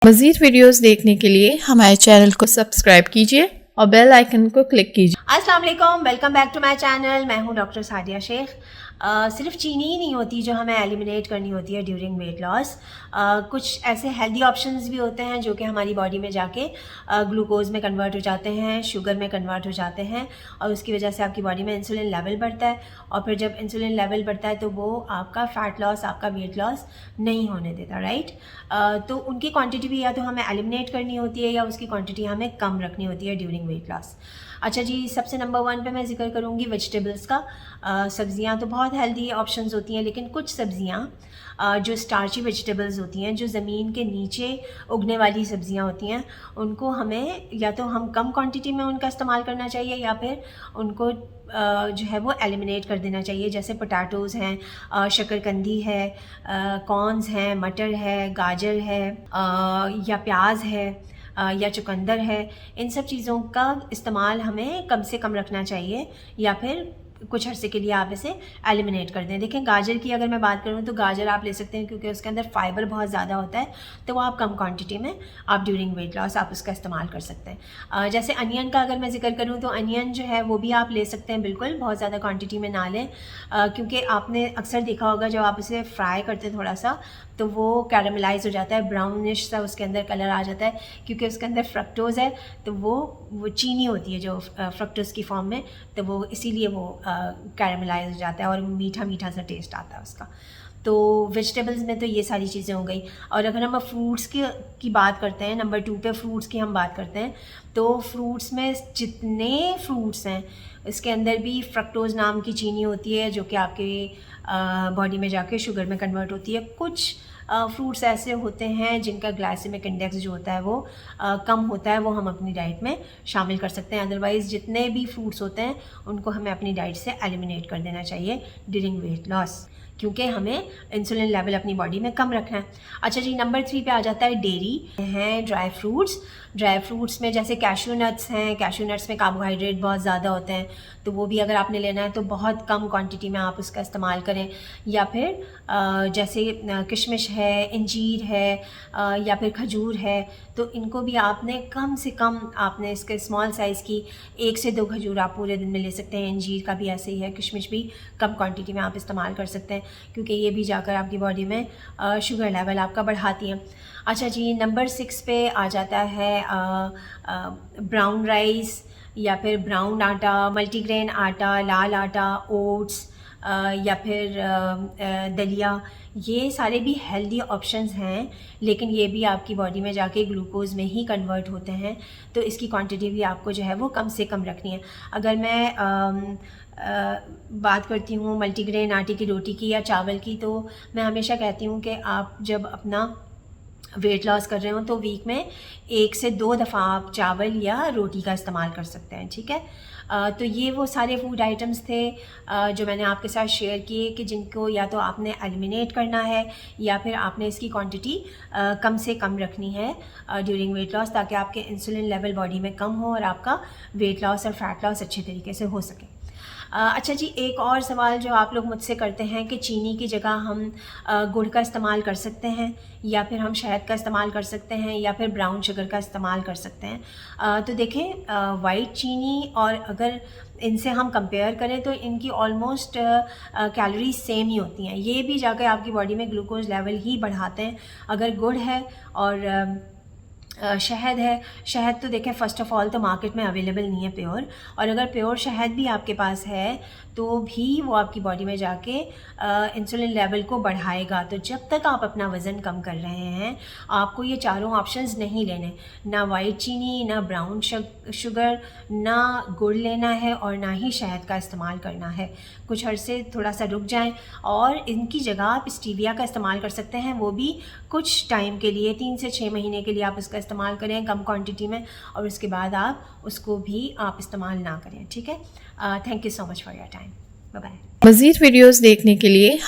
मज़ीद वीडियोस देखने के लिए हमारे चैनल को सब्सक्राइब कीजिए और बेल आइकन को क्लिक कीजिए। अस्सलाम वालेकुम, welcome back to my channel. मैं हूं डॉक्टर सादिया शेख। सिर्फ चीनी ही नहीं होती जो हमें एलिमिनेट करनी होती है ड्यूरिंग वेट लॉस। कुछ ऐसे हेल्दी ऑप्शंस भी होते हैं जो कि हमारी बॉडी में जाके ग्लूकोज में कन्वर्ट हो जाते हैं, शुगर में कन्वर्ट हो जाते हैं और उसकी वजह से आपकी बॉडी में इंसुलिन लेवल बढ़ता है और फिर जब इंसुलिन लेवल बढ़ता है तो वो आपका फ़ैट लॉस, आपका वेट लॉस नहीं होने देता, राइट। तो उनकी क्वांटिटी भी या तो हमें एलिमिनेट करनी होती है या उसकी क्वांटिटी हमें कम रखनी होती है ड्यूरिंग वेट लॉस। अच्छा जी, सबसे नंबर 1 पे मैं जिक्र करूँगी वेजिटेबल्स का। सब्ज़ियाँ तो बहुत हेल्दी ऑप्शंस होती हैं, लेकिन कुछ सब्ज़ियाँ जो स्टार्ची वेजिटेबल्स होती हैं, जो ज़मीन के नीचे उगने वाली सब्ज़ियाँ होती हैं, उनको हमें या तो हम कम क्वांटिटी में उनका इस्तेमाल करना चाहिए या फिर उनको जो है वो एलिमिनेट कर देना चाहिए। जैसे पोटैटोज़ हैं, शकरकंदी है, कॉर्न्स हैं, मटर है, गाजर है या प्याज है या चुकंदर है। इन सब चीज़ों का इस्तेमाल हमें कम से कम रखना चाहिए या फिर कुछ अरसे के लिए आप इसे एलिमिनेट कर दें। देखें, गाजर की अगर मैं बात करूँ तो गाजर आप ले सकते हैं क्योंकि उसके अंदर फाइबर बहुत ज़्यादा होता है, तो वो आप कम क्वांटिटी में आप ड्यूरिंग वेट लॉस आप उसका इस्तेमाल कर सकते हैं। जैसे अनियन का अगर मैं जिक्र करूँ तो अनियन जो है वो भी आप ले सकते हैं, बिल्कुल बहुत ज़्यादा क्वान्टिटी में ना लें, क्योंकि आपने अक्सर देखा होगा जब आप उसे फ्राई करते हैं थोड़ा सा तो वो कैरामलाइज हो जाता है, ब्राउनिश सा उसके अंदर कलर आ जाता है क्योंकि उसके अंदर फ्रक्टोज़ है, तो वो चीनी होती है जो फ्रक्टोज़ की फॉर्म में, तो वो इसीलिए वो कैरामलाइज हो जाता है और मीठा मीठा सा टेस्ट आता है उसका। तो वेजिटेबल्स में तो ये सारी चीज़ें हो गई। और अगर हम फ्रूट्स की बात करते हैं, नंबर 2 पे फ्रूट्स की हम बात करते हैं, तो फ्रूट्स में जितने फ्रूट्स हैं इसके अंदर भी फ्रक्टोज़ नाम की चीनी होती है जो कि आपके बॉडी में जाके शुगर में कन्वर्ट होती है। कुछ फ्रूट्स ऐसे होते हैं जिनका ग्लाइसेमिक इंडेक्स जो होता है वो कम होता है, वो हम अपनी डाइट में शामिल कर सकते हैं। अदरवाइज़ जितने भी फ्रूट्स होते हैं उनको हमें अपनी डाइट से एलिमिनेट कर देना चाहिए ड्यूरिंग वेट लॉस, क्योंकि हमें इंसुलिन लेवल अपनी बॉडी में कम रखना है। अच्छा जी, नंबर 3 पे आ जाता है डेयरी हैं, ड्राई फ्रूट्स में जैसे कैशू नट्स हैं। कैशू नट्स में कार्बोहाइड्रेट बहुत ज़्यादा होते हैं, तो वो भी अगर आपने लेना है तो बहुत कम क्वांटिटी में आप उसका इस्तेमाल करें। या फिर जैसे किशमिश है, इंजीर है या फिर खजूर है, तो इनको भी आपने कम से कम आपने इसके स्मॉल साइज़ की 1 से 2 खजूर आप पूरे दिन में ले सकते हैं। इंजीर का भी ऐसे ही है, किशमिश भी कम क्वांटिटी में आप इस्तेमाल कर सकते हैं क्योंकि ये भी जाकर आपकी बॉडी में शुगर लेवल आपका बढ़ाती हैं। अच्छा जी, नंबर 6 पे आ जाता है ब्राउन राइस या फिर ब्राउन आटा, मल्टीग्रेन आटा, लाल आटा, ओट्स या फिर दलिया। ये सारे भी हेल्दी ऑप्शंस हैं, लेकिन ये भी आपकी बॉडी में जाके ग्लूकोज में ही कन्वर्ट होते हैं, तो इसकी क्वांटिटी भी आपको जो है वो कम से कम रखनी है। अगर मैं बात करती हूँ मल्टीग्रेन आटे की रोटी की या चावल की, तो मैं हमेशा कहती हूँ कि आप जब अपना वेट लॉस कर रहे हो तो वीक में 1 से 2 दफ़ा आप चावल या रोटी का इस्तेमाल कर सकते हैं, ठीक है। तो ये वो सारे फूड आइटम्स थे जो मैंने आपके साथ शेयर किए कि जिनको या तो आपने एलिमिनेट करना है या फिर आपने इसकी क्वांटिटी कम से कम रखनी है ड्यूरिंग वेट लॉस, ताकि आपके इंसुलिन लेवल बॉडी में कम हो और आपका वेट लॉस और फैट लॉस अच्छे तरीके से हो सके। अच्छा जी, एक और सवाल जो आप लोग मुझसे करते हैं कि चीनी की जगह हम गुड़ का इस्तेमाल कर सकते हैं या फिर हम शहद का इस्तेमाल कर सकते हैं या फिर ब्राउन शुगर का इस्तेमाल कर सकते हैं। तो देखें, वाइट चीनी और अगर इनसे हम कंपेयर करें तो इनकी ऑलमोस्ट कैलोरीज सेम ही होती हैं। ये भी जाकर आपकी बॉडी में ग्लूकोज लेवल ही बढ़ाते हैं। अगर गुड़ है और शहद है, शहद तो देखें फ़र्स्ट ऑफ़ ऑल तो मार्केट में अवेलेबल नहीं है प्योर, और अगर प्योर शहद भी आपके पास है तो भी वो आपकी बॉडी में जाके इंसुलिन लेवल को बढ़ाएगा। तो जब तक आप अपना वज़न कम कर रहे हैं आपको ये चारों ऑप्शंस नहीं लेने, ना वाइट चीनी, ना ब्राउन शुगर, ना गुड़ लेना है और ना ही शहद का इस्तेमाल करना है। कुछ अरसे थोड़ा सा रुक जाएं और इनकी जगह आप स्टीविया का इस्तेमाल कर सकते हैं, वो भी कुछ टाइम के लिए, 3 से 6 महीने के लिए आप उसका इस्तेमाल करें कम क्वांटिटी में, और उसके बाद आप उसको भी आप इस्तेमाल ना करें, ठीक है। Thank you so much for your time, bye bye. मज़ीद वीडियोस देखने के लिए